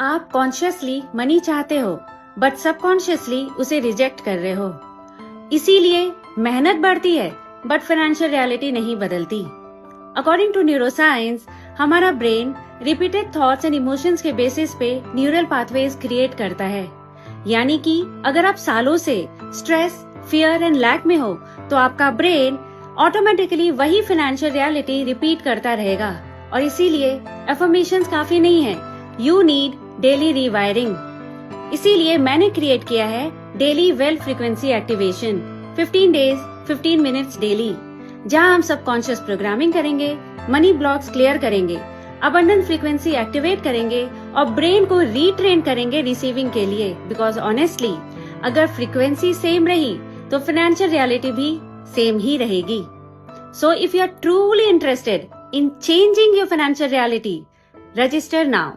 आप consciously money चाहते हो बट सबकॉन्शियसली उसे रिजेक्ट कर रहे हो, इसीलिए मेहनत बढ़ती है बट फाइनेंशियल रियलिटी नहीं बदलती। अकॉर्डिंग टू न्यूरोसाइंस, हमारा brain repeated thoughts and emotions के बेसिस पे न्यूरल पाथवेज क्रिएट करता है। यानी कि अगर आप सालों से स्ट्रेस, फियर एंड लैक में हो तो आपका ब्रेन ऑटोमेटिकली वही फाइनेंशियल रियलिटी रिपीट करता रहेगा। और इसीलिए अफर्मेशंस काफी नहीं है, यू नीड डेली रीवायरिंग। इसीलिए मैंने क्रिएट किया है daily wealth frequency activation 15 days 15 minutes daily, जहां हम सबकॉन्शियस प्रोग्रामिंग करेंगे, मनी ब्लॉक्स क्लियर करेंगे, अबंडेंस फ्रीक्वेंसी एक्टिवेट करेंगे और ब्रेन को रीट्रेन करेंगे रिसीविंग के लिए। बिकॉज ऑनेस्टली अगर फ्रीक्वेंसी सेम रही तो फाइनेंशियल रियलिटी भी सेम ही रहेगी। So if you are truly interested in changing your financial reality, register now.